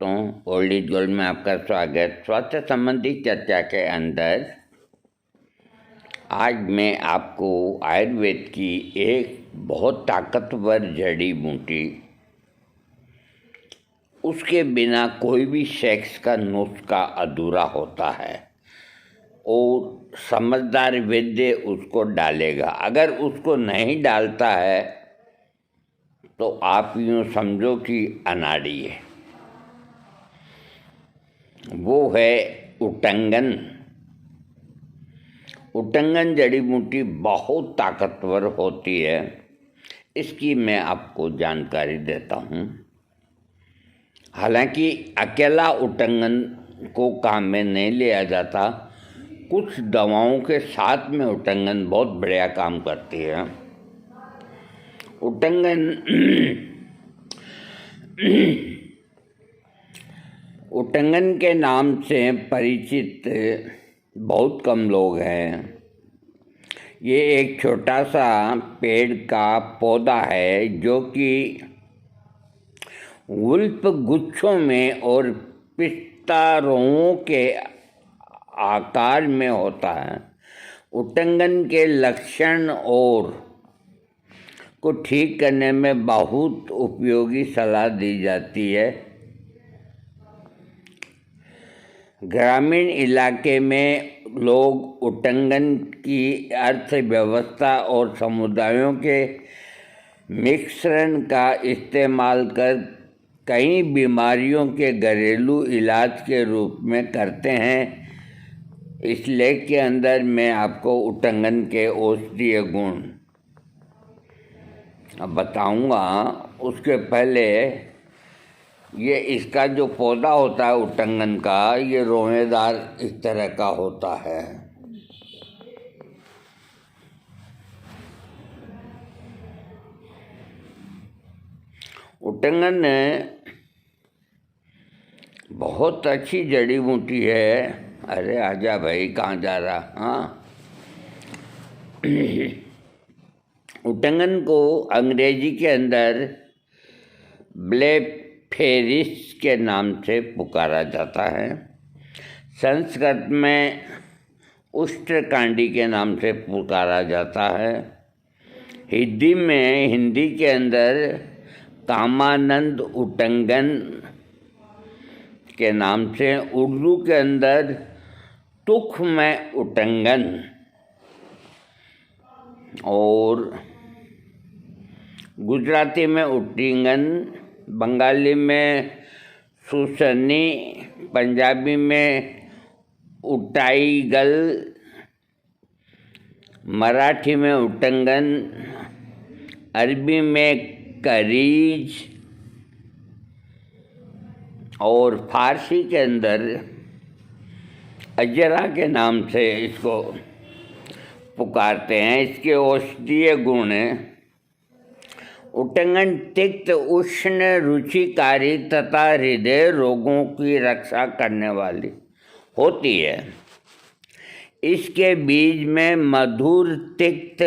दोस्तों, old is gold में आपका स्वागत। स्वास्थ्य संबंधी चर्चा के अंदर आज मैं आपको आयुर्वेद की एक बहुत ताकतवर जड़ी बूटी, उसके बिना कोई भी सेक्स का नुस्खा अधूरा होता है और समझदार वैद्य उसको डालेगा। अगर उसको नहीं डालता है तो आप यूँ समझो कि अनाड़ी है। वो है उटंगन। उटंगन जड़ी बूटी बहुत ताकतवर होती है। इसकी मैं आपको जानकारी देता हूँ। हालांकि अकेला उटंगन को काम में नहीं लिया जाता, कुछ दवाओं के साथ में उटंगन बहुत बढ़िया काम करती है। उटंगन के नाम से परिचित बहुत कम लोग हैं। ये एक छोटा सा पेड़ का पौधा है जो कि वुल्फ गुच्छों में और पिस्तारों के आकार में होता है। उटंगन के लक्षण और को ठीक करने में बहुत उपयोगी सलाह दी जाती है। ग्रामीण इलाके में लोग उटंगन की अर्थव्यवस्था और समुदायों के मिश्रण का इस्तेमाल कर कई बीमारियों के घरेलू इलाज के रूप में करते हैं। इस लेख के अंदर मैं आपको उटंगन के औषधीय गुण बताऊंगा। उसके पहले ये इसका जो पौधा होता है उटंगन का, ये रोएदार इस तरह का होता है। उटंगन बहुत अच्छी जड़ी बूटी है। अरे आजा भाई, कहाँ जा रहा? हाँ, उटंगन को अंग्रेजी के अंदर ब्लेफेरिस के नाम से पुकारा जाता है। संस्कृत में उष्ट्रकांडी के नाम से पुकारा जाता है। हिंदी के अंदर कामानंद उटंगन के नाम से, उर्दू के अंदर तुख में उटंगन और गुजराती में उटिंगन, बंगाली में सुसनी, पंजाबी में उटाईगल, मराठी में उटंगन, अरबी में करीज और फारसी के अंदर अजरा के नाम से इसको पुकारते हैं। इसके औषधीय गुण उटंगन तिक्त, उष्ण, रुचिकारी तथा हृदय रोगों की रक्षा करने वाली होती है। इसके बीज में मधुर, तिक्त,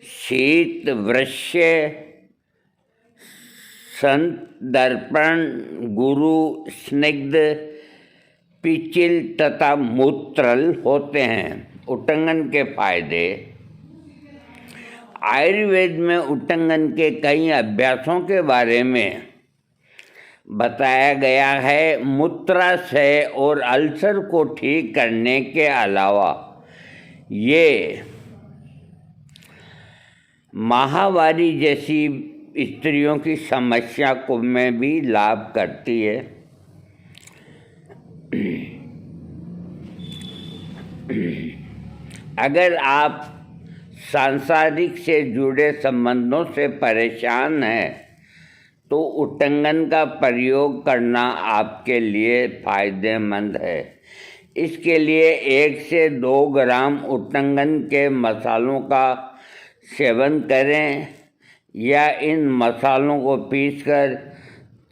शीत, वृष्य, संदर्पण, गुरु, स्निग्ध, पिचिल तथा मूत्रल होते हैं। उटंगन के फायदे। आयुर्वेद में उटंगन के कई अभ्यासों के बारे में बताया गया है। मूत्राशय और अल्सर को ठीक करने के अलावा ये माहवारी जैसी स्त्रियों की समस्या को में भी लाभ करती है। अगर आप सांसारिक से जुड़े संबंधों से परेशान हैं तो उटंगन का प्रयोग करना आपके लिए फायदेमंद है। इसके लिए 1 से 2 ग्राम उटंगन के मसालों का सेवन करें या इन मसालों को पीसकर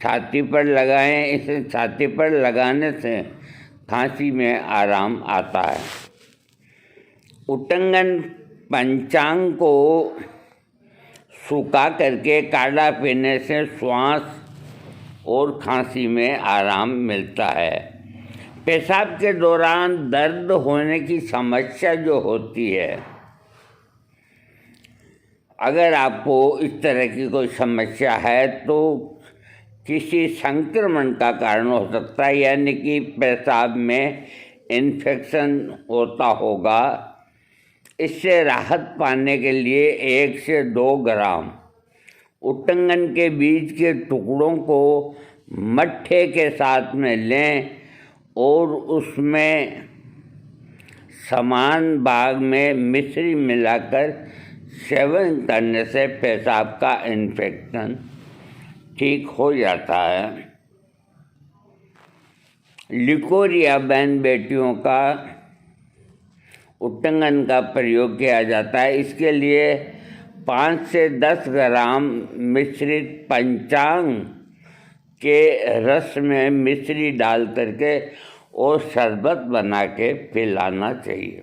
छाती पर लगाएं। इसे छाती पर लगाने से खांसी में आराम आता है। उटंगन पंचांग को सूखा करके काढ़ा पीने से श्वास और खांसी में आराम मिलता है। पेशाब के दौरान दर्द होने की समस्या जो होती है, अगर आपको इस तरह की कोई समस्या है तो किसी संक्रमण का कारण हो सकता है, यानी कि पेशाब में इन्फेक्शन होता होगा। इससे राहत पाने के लिए 1 से 2 ग्राम उट्टंगन के बीज के टुकड़ों को मट्ठे के साथ में लें और उसमें समान भाग में मिश्री मिलाकर सेवन करने से पेशाब का इन्फेक्शन ठीक हो जाता है। लिकोर या बहन बेटियों का उट्टंगन का प्रयोग किया जाता है। इसके लिए 5 से 10 ग्राम मिश्रित पंचांग के रस में मिश्री डाल करके और शरबत बना के पिलाना चाहिए।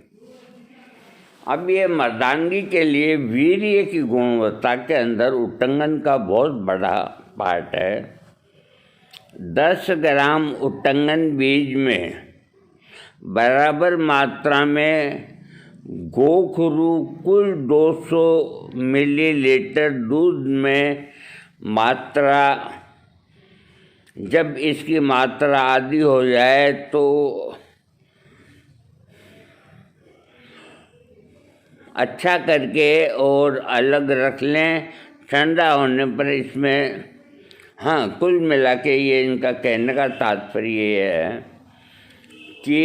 अब ये मर्दानगी के लिए वीर्य की गुणवत्ता के अंदर उट्टंगन का बहुत बड़ा पार्ट है। 10 ग्राम उट्टंगन बीज में बराबर मात्रा में गोखरू कुल 200 मिलीलीटर दूध में मात्रा, जब इसकी मात्रा आधी हो जाए तो अच्छा करके और अलग रख लें। ठंडा होने पर इसमें, हाँ, कुल मिला के ये इनका कहने का तात्पर्य ये है कि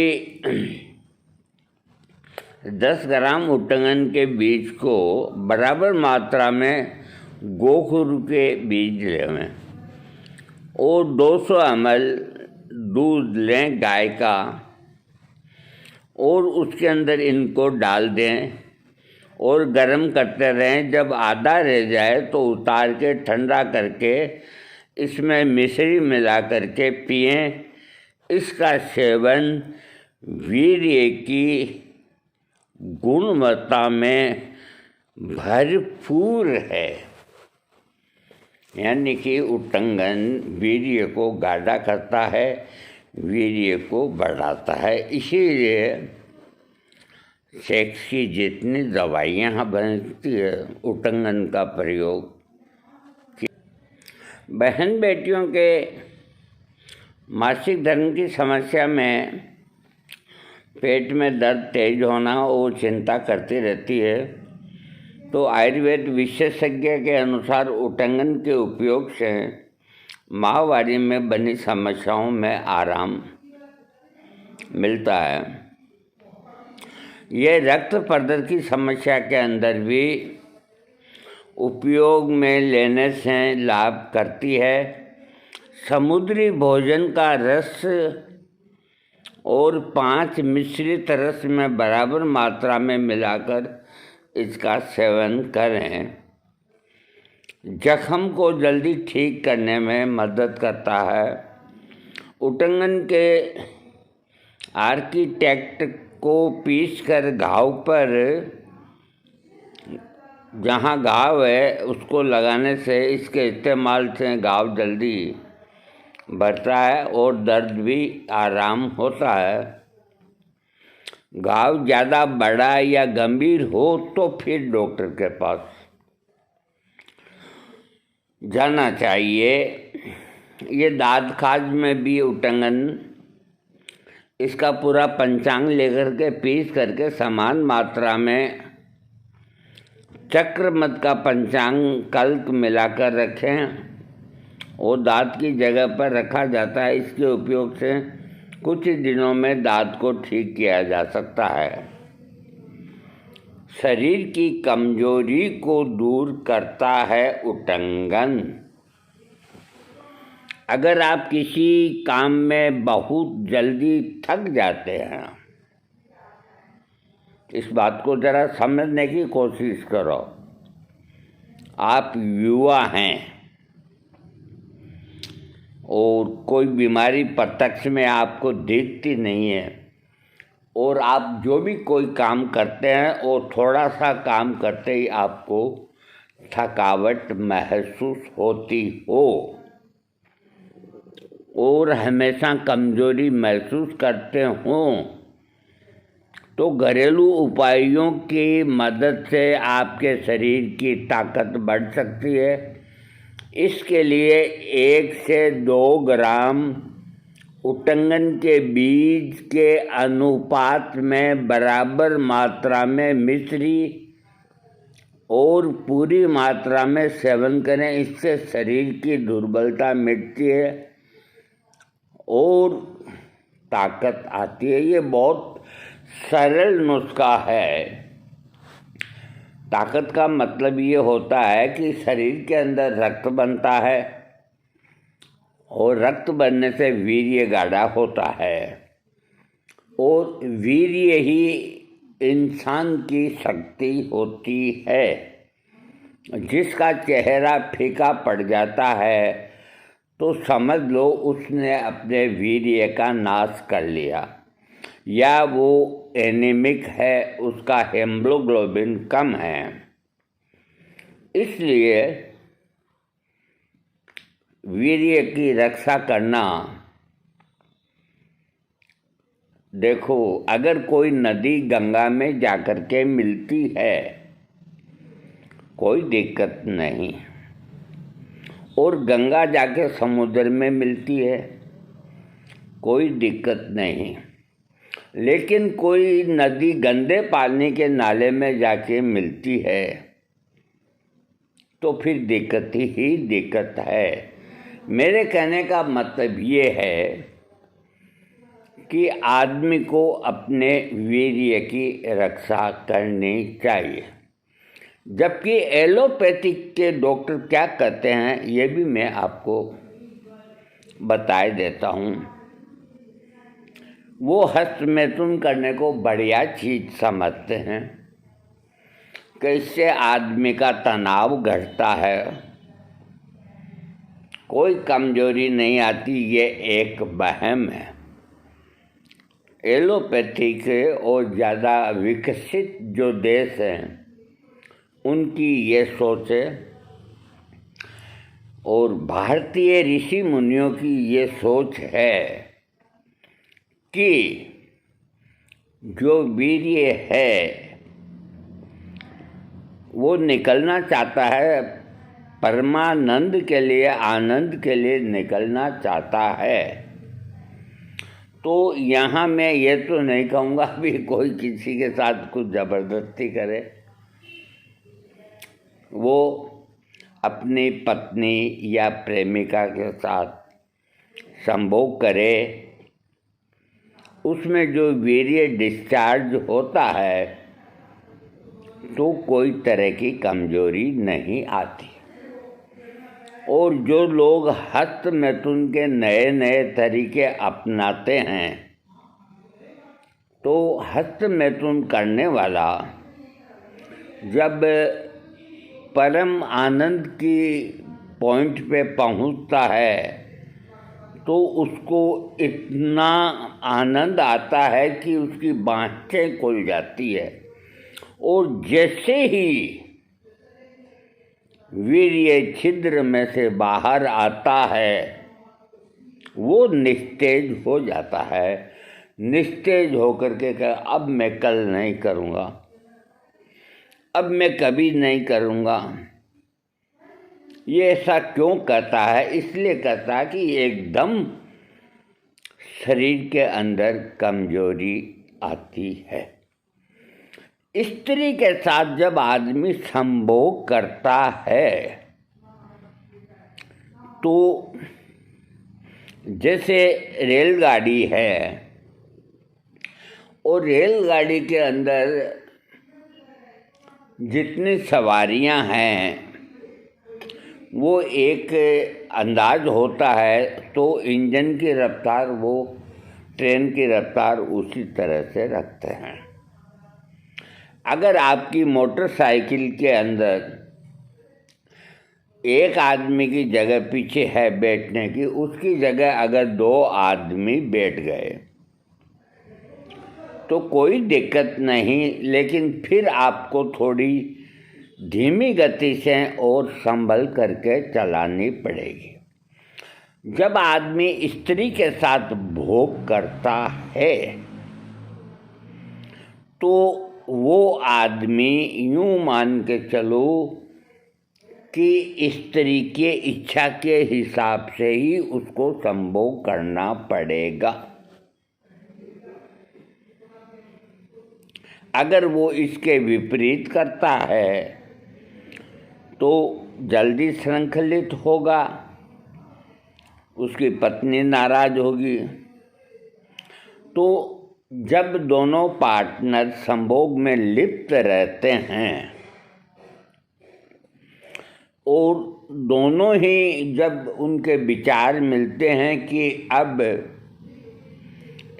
10 ग्राम उट्टंगन के बीज को बराबर मात्रा में गोखरू के बीज लें और 200 ml दूध लें गाय का और उसके अंदर इनको डाल दें और गर्म करते रहें। जब आधा रह जाए तो उतार के ठंडा करके इसमें मिश्री मिला करके पिएं। इसका सेवन वीर्य की गुणवत्ता में भरपूर है, यानी कि उट्टंगन वीर्य को गाढ़ा करता है, वीर्य को बढ़ाता है। इसीलिए सेक्स की जितनी दवाइयाँ बनती है उट्टंगन का प्रयोग। बहन बेटियों के मासिक धर्म की समस्या में पेट में दर्द तेज होना और चिंता करती रहती है, तो आयुर्वेद विशेषज्ञ के अनुसार उट्टंगन के उपयोग से माहवारी में बनी समस्याओं में आराम मिलता है। ये रक्त प्रदर की समस्या के अंदर भी उपयोग में लेने से लाभ करती है। समुद्री भोजन का रस और 5 मिश्रित रस में बराबर मात्रा में मिलाकर इसका सेवन करें। जख्म को जल्दी ठीक करने में मदद करता है। उट्टंगन के आर्किटेक्ट को पीसकर घाव पर, जहाँ घाव है उसको लगाने से, इसके इस्तेमाल से घाव जल्दी भरता है और दर्द भी आराम होता है। घाव ज़्यादा बड़ा या गंभीर हो तो फिर डॉक्टर के पास जाना चाहिए। ये दाँत खाज में भी उट्टंगन, इसका पूरा पंचांग लेकर के पीस करके समान मात्रा में चक्रमत का पंचांग कल्क मिलाकर रखें और दाँत की जगह पर रखा जाता है। इसके उपयोग से कुछ ही दिनों में दाँत को ठीक किया जा सकता है। शरीर की कमजोरी को दूर करता है उट्टंगन। अगर आप किसी काम में बहुत जल्दी थक जाते हैं, इस बात को ज़रा समझने की कोशिश करो। आप युवा हैं और कोई बीमारी प्रत्यक्ष में आपको दिखती नहीं है और आप जो भी कोई काम करते हैं और थोड़ा सा काम करते ही आपको थकावट महसूस होती हो, और हमेशा कमजोरी महसूस करते हों तो घरेलू उपायों की मदद से आपके शरीर की ताकत बढ़ सकती है। इसके लिए 1 से 2 ग्राम उटंगन के बीज के अनुपात में बराबर मात्रा में मिश्री और पूरी मात्रा में सेवन करें। इससे शरीर की दुर्बलता मिटती है और ताकत आती है। ये बहुत सरल नुस्खा है। ताकत का मतलब ये होता है कि शरीर के अंदर रक्त बनता है और रक्त बनने से वीर्य गाढ़ा होता है और वीर्य ही इंसान की शक्ति होती है। जिसका चेहरा फीका पड़ जाता है तो समझ लो उसने अपने वीर्य का नाश कर लिया, या वो एनीमिक है, उसका हेमोग्लोबिन कम है। इसलिए वीर्य की रक्षा करना, देखो अगर कोई नदी गंगा में जाकर के मिलती है कोई दिक्कत नहीं, और गंगा जाके समुद्र में मिलती है कोई दिक्कत नहीं, लेकिन कोई नदी गंदे पानी के नाले में जाके मिलती है तो फिर दिक्कत ही दिक्कत है। मेरे कहने का मतलब ये है कि आदमी को अपने वीर्य की रक्षा करनी चाहिए। जबकि एलोपैथिक के डॉक्टर क्या कहते हैं ये भी मैं आपको बताए देता हूँ। वो हस्तमैथुन करने को बढ़िया चीज़ समझते हैं कि इससे आदमी का तनाव घटता है, कोई कमजोरी नहीं आती, ये एक वहम है। एलोपैथिक और ज़्यादा विकसित जो देश हैं उनकी ये सोच है और भारतीय ऋषि मुनियों की ये सोच है कि जो वीर्य है वो निकलना चाहता है, परमानंद के लिए, आनंद के लिए निकलना चाहता है। तो यहाँ मैं ये तो नहीं कहूँगा भी कोई किसी के साथ कुछ ज़बरदस्ती करे, वो अपनी पत्नी या प्रेमिका के साथ संभोग करे, उसमें जो वीर्य डिस्चार्ज होता है तो कोई तरह की कमजोरी नहीं आती। और जो लोग हस्तमैथुन के नए नए तरीके अपनाते हैं तो हस्तमैथुन करने वाला जब परम आनंद की पॉइंट पे पहुंचता है तो उसको इतना आनंद आता है कि उसकी बाहें खुल जाती है, और जैसे ही वीर्य छिद्र में से बाहर आता है वो निस्तेज हो जाता है। निस्तेज होकर के अब मैं कल नहीं करूँगा, अब मैं कभी नहीं करूँगा। ये ऐसा क्यों कहता है? इसलिए कहता है कि एकदम शरीर के अंदर कमजोरी आती है। स्त्री के साथ जब आदमी संभोग करता है तो जैसे रेलगाड़ी है और रेलगाड़ी के अंदर जितनी सवारियां हैं वो एक अंदाज होता है, तो इंजन की रफ्तार वो ट्रेन की रफ्तार उसी तरह से रखते हैं। अगर आपकी मोटरसाइकिल के अंदर एक आदमी की जगह पीछे है बैठने की, उसकी जगह अगर 2 आदमी बैठ गए तो कोई दिक्कत नहीं, लेकिन फिर आपको थोड़ी धीमी गति से और संभल करके चलानी पड़ेगी। जब आदमी स्त्री के साथ भोग करता है तो वो आदमी यूं मान के चलो कि स्त्री के इच्छा के हिसाब से ही उसको संभोग करना पड़ेगा। अगर वो इसके विपरीत करता है तो जल्दी श्रृंखलित होगा, उसकी पत्नी नाराज होगी। तो जब दोनों पार्टनर संभोग में लिप्त रहते हैं और दोनों ही जब उनके विचार मिलते हैं कि अब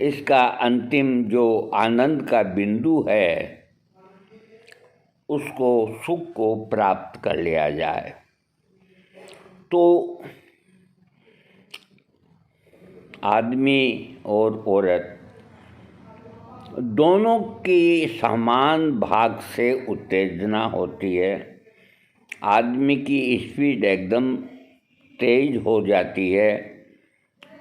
इसका अंतिम जो आनंद का बिंदु है उसको सुख को प्राप्त कर लिया जाए, तो आदमी और औरत दोनों की समान भाग से उत्तेजना होती है। आदमी की स्पीड एकदम तेज हो जाती है,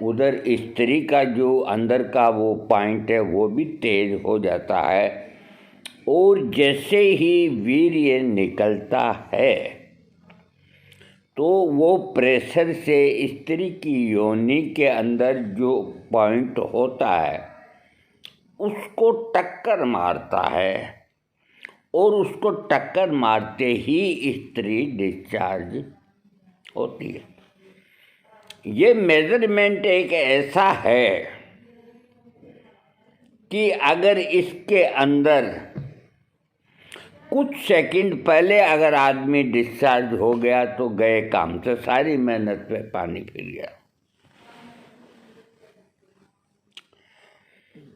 उधर स्त्री का जो अंदर का वो पॉइंट है वो भी तेज हो जाता है। और जैसे ही वीर्य निकलता है तो वो प्रेशर से स्त्री की योनि के अंदर जो पॉइंट होता है उसको टक्कर मारता है और उसको टक्कर मारते ही स्त्री डिस्चार्ज होती है। ये मेजरमेंट एक ऐसा है कि अगर इसके अंदर कुछ सेकंड पहले अगर आदमी डिस्चार्ज हो गया तो गए काम से, सारी मेहनत पे पानी फिर गया।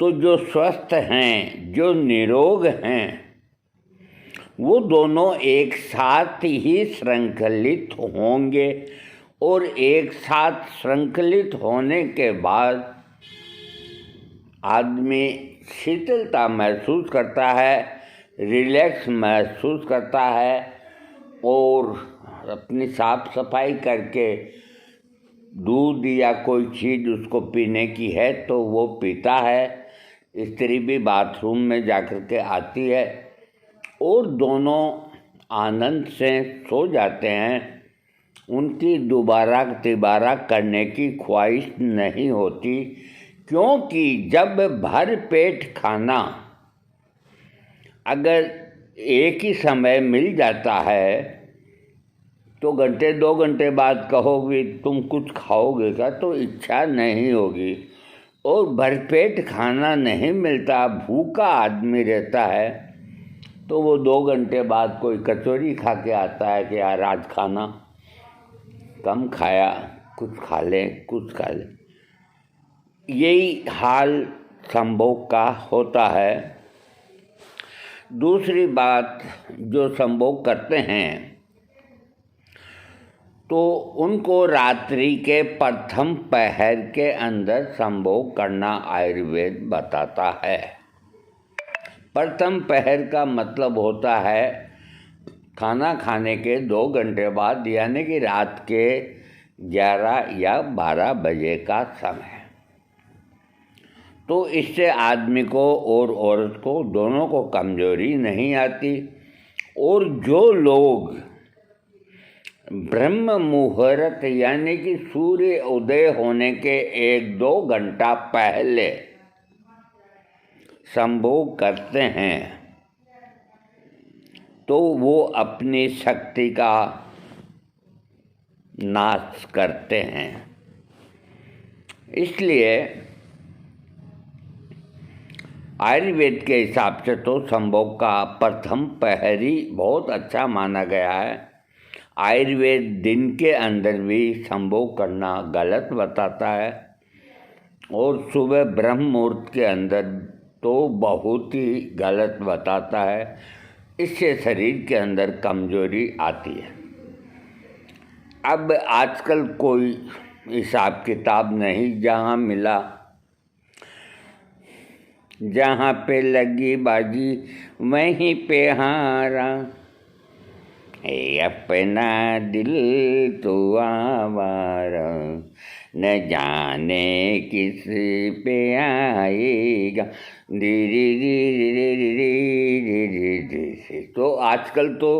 तो जो स्वस्थ हैं, जो निरोग हैं, वो दोनों एक साथ ही श्रृंखलित होंगे और एक साथ श्रृंखलित होने के बाद आदमी शीतलता महसूस करता है, रिलैक्स महसूस करता है और अपनी साफ सफाई करके दूध या कोई चीज़ उसको पीने की है तो वो पीता है। स्त्री भी बाथरूम में जाकर के आती है और दोनों आनंद से सो जाते हैं। उनकी दोबारा तिबारा करने की ख्वाहिश नहीं होती, क्योंकि जब भर पेट खाना अगर एक ही समय मिल जाता है तो घंटे 2 घंटे बाद कहोगे तुम कुछ खाओगे क्या, तो इच्छा नहीं होगी। और भरपेट खाना नहीं मिलता, भूखा आदमी रहता है, तो वो 2 घंटे बाद कोई कचौरी खा के आता है कि यार आज खाना कम खाया, कुछ खा लें, कुछ खा लें। यही हाल संभोग का होता है। दूसरी बात, जो संभोग करते हैं तो उनको रात्रि के प्रथम पहर के अंदर संभोग करना आयुर्वेद बताता है। प्रथम पहर का मतलब होता है खाना खाने के 2 घंटे बाद, यानी कि रात के 11 या 12 बजे का समय। तो इससे आदमी को और औरत को दोनों को कमजोरी नहीं आती। और जो लोग ब्रह्म मुहूर्त यानी कि सूर्य उदय होने के 1-2 घंटा पहले संभोग करते हैं तो वो अपनी शक्ति का नाश करते हैं। इसलिए आयुर्वेद के हिसाब से तो संभोग का प्रथम पहरी बहुत अच्छा माना गया है। आयुर्वेद दिन के अंदर भी संभोग करना गलत बताता है और सुबह ब्रह्म मुहूर्त के अंदर तो बहुत ही गलत बताता है। इससे शरीर के अंदर कमजोरी आती है। अब आजकल कोई हिसाब किताब नहीं, जहाँ मिला जहाँ पे लगी बाजी वहीं पे हारा, अपना दिल तो आवारा, न जाने किस पे आएगा धीरे धीरे धीरे धीरे। तो आजकल तो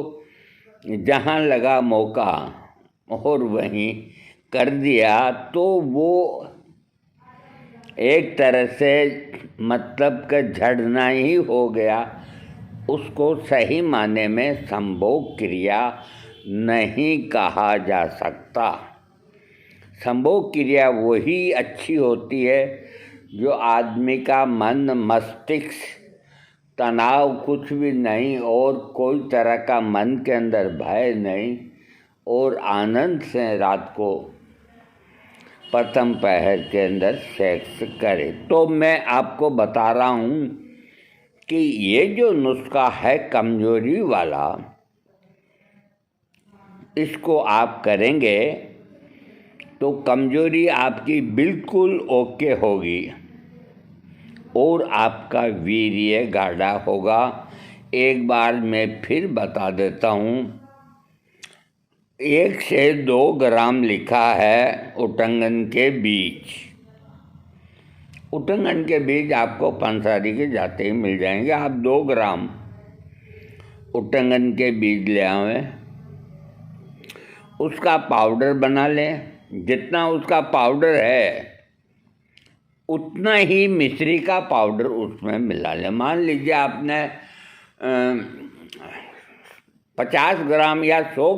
जहाँ लगा मौका और वहीं कर दिया, तो वो एक तरह से मतलब का झड़ना ही हो गया। उसको सही माने में संभोग क्रिया नहीं कहा जा सकता। संभोग क्रिया वही अच्छी होती है जो आदमी का मन मस्तिष्क तनाव कुछ भी नहीं और कोई तरह का मन के अंदर भय नहीं और आनंद से रात को प्रथम पहर के अंदर सेक्स करे। तो मैं आपको बता रहा हूँ कि ये जो नुस्खा है कमजोरी वाला, इसको आप करेंगे तो कमजोरी आपकी बिल्कुल ओके होगी और आपका वीर्य गाढ़ा होगा। एक बार मैं फिर बता देता हूँ, 1 से 2 ग्राम लिखा है उटंगन के बीज। उटंगन के बीज आपको पंसारी के जाते ही मिल जाएंगे। आप 2 ग्राम उटंगन के बीज ले आवें, उसका पाउडर बना लें। जितना उसका पाउडर है उतना ही मिश्री का पाउडर उसमें मिला लें। मान लीजिए आपने 50 ग्राम या 100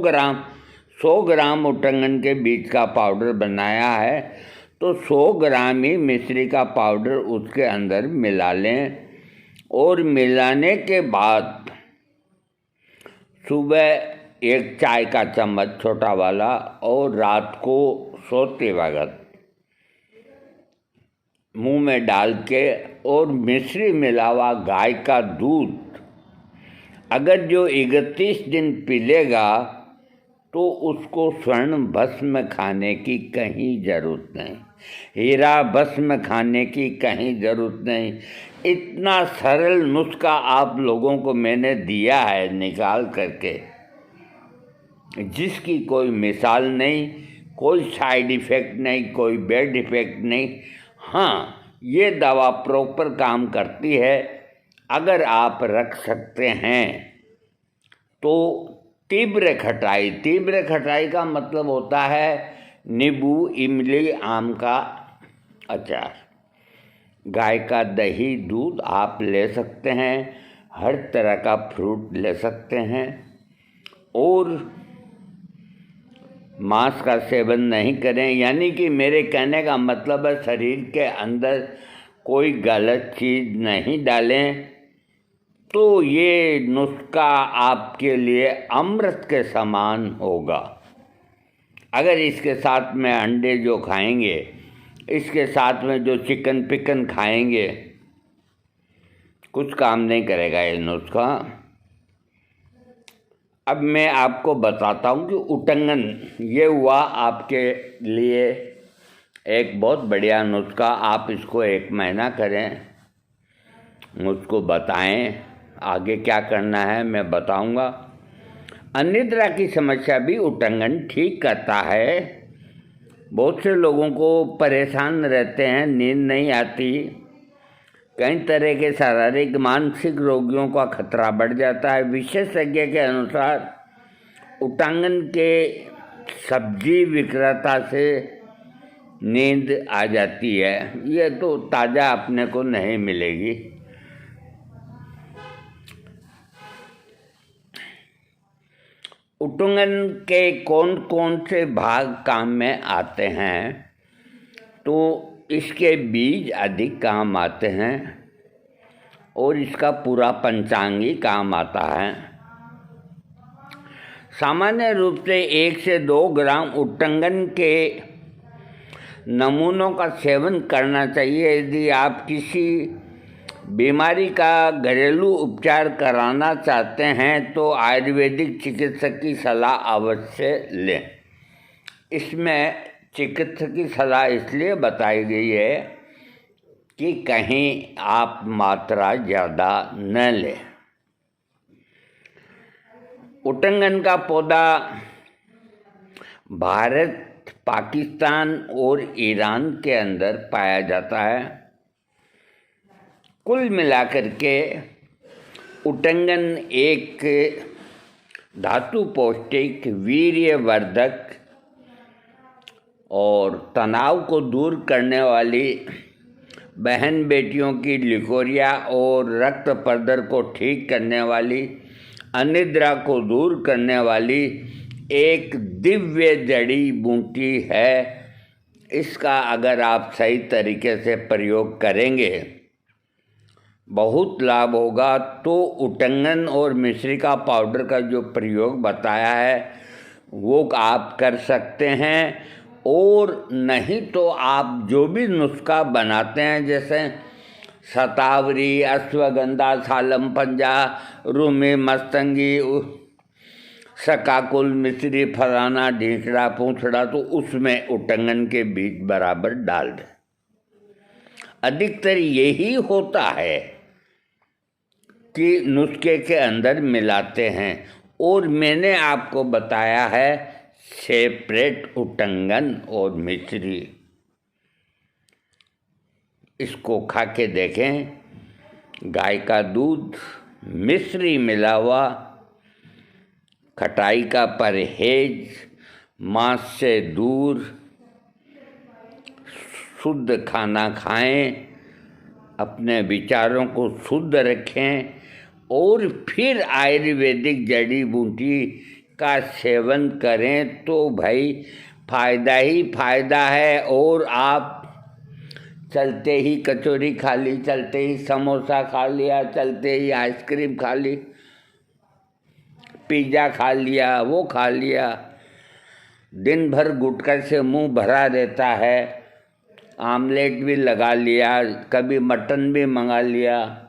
ग्राम उटंगन के बीज का पाउडर बनाया है, तो 100 ग्राम ही मिश्री का पाउडर उसके अंदर मिला लें। और मिलाने के बाद सुबह 1 चाय का चम्मच छोटा वाला और रात को सोते वक्त मुंह में डाल के, और मिश्री मिला हुआ गाय का दूध अगर जो 31 दिन पी लेगा तो उसको स्वर्ण भस्म खाने की कहीं ज़रूरत नहीं, हीरा भस्म खाने की कहीं ज़रूरत नहीं। इतना सरल नुस्खा आप लोगों को मैंने दिया है निकाल करके, जिसकी कोई मिसाल नहीं, कोई साइड इफ़ेक्ट नहीं, कोई बैड इफ़ेक्ट नहीं। हाँ, ये दवा प्रॉपर काम करती है अगर आप रख सकते हैं तो। तीव्र खटाई का मतलब होता है नींबू, इमली, आम का अचार, गाय का दही, दूध आप ले सकते हैं, हर तरह का फ्रूट ले सकते हैं। और मांस का सेवन नहीं करें, यानी कि मेरे कहने का मतलब है शरीर के अंदर कोई गलत चीज़ नहीं डालें। तो ये नुस्खा आपके लिए अमृत के समान होगा। अगर इसके साथ में अंडे जो खाएंगे, इसके साथ में जो चिकन पिकन खाएंगे, कुछ काम नहीं करेगा ये नुस्खा। अब मैं आपको बताता हूँ कि उटंगन ये हुआ आपके लिए एक बहुत बढ़िया नुस्खा। आप इसको 1 महीना करें, मुझको बताएं आगे क्या करना है, मैं बताऊंगा। अनिद्रा की समस्या भी उटंगन ठीक करता है। बहुत से लोगों को परेशान रहते हैं, नींद नहीं आती, कई तरह के शारीरिक मानसिक रोगियों का खतरा बढ़ जाता है। विशेषज्ञ के अनुसार उटंगन के सब्जी विक्रेता से नींद आ जाती है। ये तो ताज़ा अपने को नहीं मिलेगी। उटंगन के कौन कौन से भाग काम में आते हैं, तो इसके बीज अधिक काम आते हैं और इसका पूरा पंचांगी काम आता है। सामान्य रूप से 1 से 2 ग्राम उटंगन के नमूनों का सेवन करना चाहिए। यदि आप किसी बीमारी का घरेलू उपचार कराना चाहते हैं तो आयुर्वेदिक चिकित्सक की सलाह अवश्य लें। इसमें चिकित्सक की सलाह इसलिए बताई गई है कि कहीं आप मात्रा ज़्यादा न लें। उटंगन का पौधा भारत पाकिस्तान और ईरान के अंदर पाया जाता है। कुल मिलाकर के उटंगन एक धातु पौष्टिक, वीर्यवर्धक और तनाव को दूर करने वाली, बहन बेटियों की लिकोरिया और रक्त प्रदर को ठीक करने वाली, अनिद्रा को दूर करने वाली एक दिव्य जड़ी बूटी है। इसका अगर आप सही तरीके से प्रयोग करेंगे बहुत लाभ होगा। तो उटंगन और मिश्री का पाउडर का जो प्रयोग बताया है वो आप कर सकते हैं, और नहीं तो आप जो भी नुस्खा बनाते हैं जैसे शतावरी, अश्वगंधा, सालम पंजा, रूमी, मस्तंगी, शकाकुल, मिश्री, फलाना, ढींचड़ा, पूंछड़ा, तो उसमें उटंगन के बीज बराबर डाल दें। अधिकतर यही होता है कि नुस्खे के अंदर मिलाते हैं, और मैंने आपको बताया है सेपरेट उटंगन और मिश्री। इसको खा के देखें। गाय का दूध, मिश्री मिला हुआ, खटाई का परहेज, मांस से दूर, शुद्ध खाना खाएं, अपने विचारों को शुद्ध रखें, और फिर आयुर्वेदिक जड़ी बूटी का सेवन करें तो भाई फ़ायदा ही फ़ायदा है। और आप चलते ही कचौरी खा ली, चलते ही समोसा खा लिया, चलते ही आइसक्रीम खा ली, पिज़्ज़ा खा लिया, वो खा लिया, दिन भर गुटखा से मुंह भरा रहता है, आमलेट भी लगा लिया, कभी मटन भी मंगा लिया,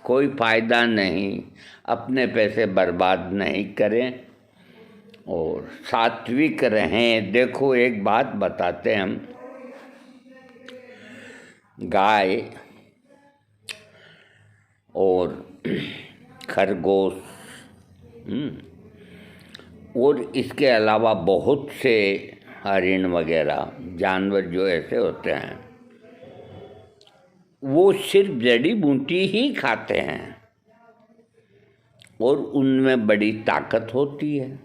कोई फ़ायदा नहीं। अपने पैसे बर्बाद नहीं करें और सात्विक रहें। देखो एक बात बताते हैं हम, गाय और खरगोश और इसके अलावा बहुत से हरिण वगैरह जानवर जो ऐसे होते हैं वो सिर्फ जड़ी बूटी ही खाते हैं, और उनमें बड़ी ताकत होती है।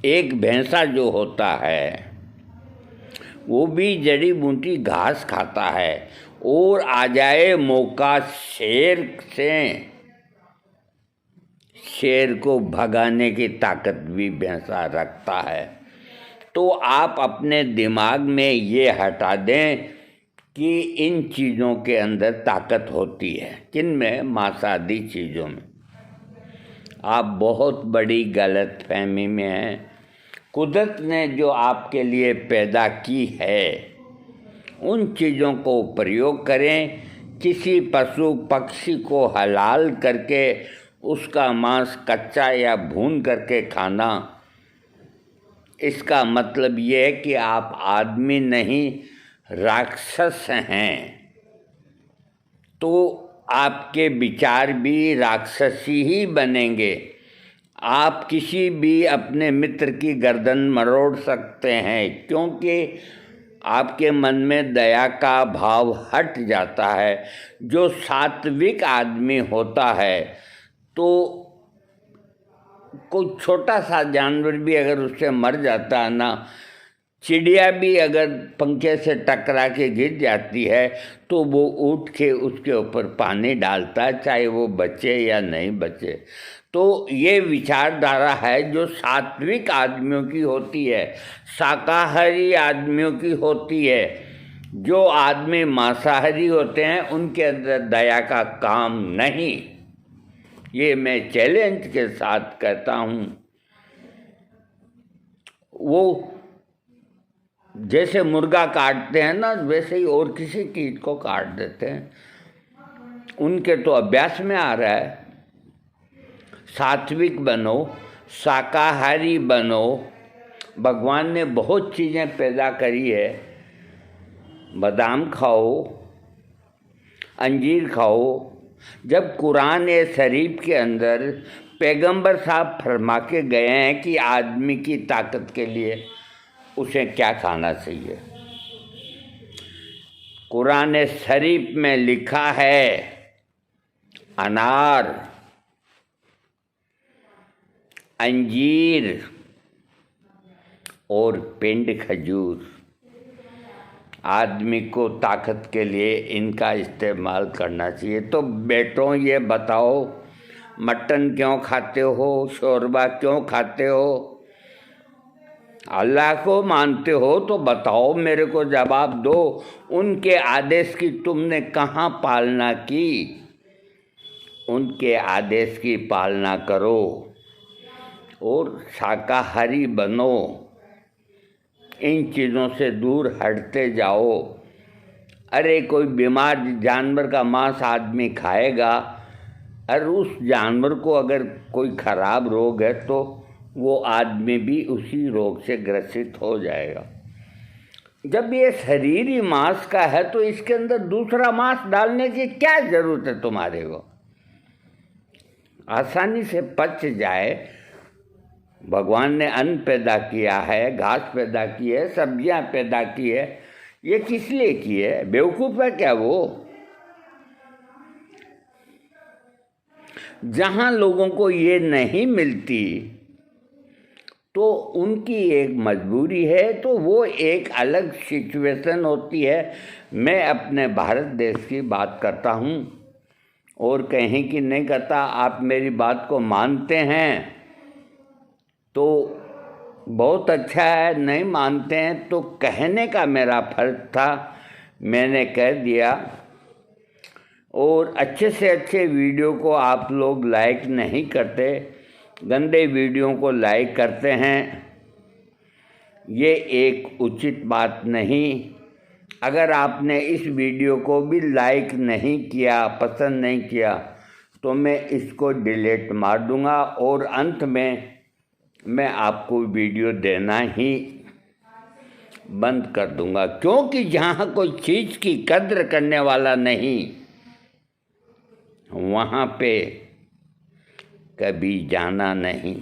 एक भैंसा जो होता है वो भी जड़ी बूटी घास खाता है, और आ जाए मौका शेर से, शेर को भगाने की ताकत भी भैंसा रखता है। तो आप अपने दिमाग में ये हटा दें कि इन चीज़ों के अंदर ताकत होती है। किन में? मांसाहारी चीज़ों में। आप बहुत बड़ी गलतफहमी में हैं। कुदरत ने जो आपके लिए पैदा की है उन चीज़ों को प्रयोग करें। किसी पशु पक्षी को हलाल करके उसका मांस कच्चा या भून करके खाना, इसका मतलब ये है कि आप आदमी नहीं राक्षस हैं। तो आपके विचार भी राक्षसी ही बनेंगे। आप किसी भी अपने मित्र की गर्दन मरोड़ सकते हैं, क्योंकि आपके मन में दया का भाव हट जाता है। जो सात्विक आदमी होता है तो कोई छोटा सा जानवर भी अगर उससे मर जाता है ना, चिड़िया भी अगर पंखे से टकरा के गिर जाती है तो वो उठ के उसके ऊपर पानी डालता है, चाहे वो बचे या नहीं बचे। तो ये विचारधारा है जो सात्विक आदमियों की होती है, शाकाहारी आदमियों की होती है। जो आदमी मांसाहारी होते हैं उनके अंदर दया का काम नहीं। ये मैं चैलेंज के साथ कहता हूँ। वो जैसे मुर्गा काटते हैं ना, वैसे ही और किसी चीज़ को काट देते हैं। उनके तो अभ्यास में आ रहा है। सात्विक बनो, शाकाहारी बनो। भगवान ने बहुत चीज़ें पैदा करी है। बादाम खाओ, अंजीर खाओ। जब कुरान शरीफ के अंदर पैगंबर साहब फरमा के गए हैं कि आदमी की ताकत के लिए उसे क्या खाना चाहिए। कुरान शरीफ में लिखा है अनार, अंजीर और पिंड खजूर, आदमी को ताकत के लिए इनका इस्तेमाल करना चाहिए। तो बेटों ये बताओ, मटन क्यों खाते हो, शोरबा क्यों खाते हो? अल्लाह को मानते हो तो बताओ, मेरे को जवाब दो। उनके आदेश की तुमने कहाँ पालना की? उनके आदेश की पालना करो और शाकाहारी बनो, इन चीज़ों से दूर हटते जाओ। अरे कोई बीमार जानवर का मांस आदमी खाएगा और उस जानवर को अगर कोई खराब रोग है तो वो आदमी भी उसी रोग से ग्रसित हो जाएगा। जब ये शरीरी मांस का है तो इसके अंदर दूसरा मांस डालने की क्या ज़रूरत है तुम्हारे को? आसानी से पच जाए। भगवान ने अन्न पैदा किया है, घास पैदा की है, सब्जियां पैदा की है, ये किस लिए की है? बेवकूफ़ है क्या वो? जहाँ लोगों को ये नहीं मिलती तो उनकी एक मजबूरी है, तो वो एक अलग सिचुएशन होती है। मैं अपने भारत देश की बात करता हूँ और कहीं की नहीं करता। आप मेरी बात को मानते हैं तो बहुत अच्छा है, नहीं मानते हैं तो कहने का मेरा फर्ज था, मैंने कह दिया। और अच्छे से अच्छे वीडियो को आप लोग लाइक नहीं करते, गंदे वीडियो को लाइक करते हैं, ये एक उचित बात नहीं। अगर आपने इस वीडियो को भी लाइक नहीं किया, पसंद नहीं किया, तो मैं इसको डिलीट मार दूंगा और अंत में मैं आपको वीडियो देना ही बंद कर दूंगा। क्योंकि जहाँ कोई चीज़ की कद्र करने वाला नहीं, वहाँ पे कभी जाना नहीं।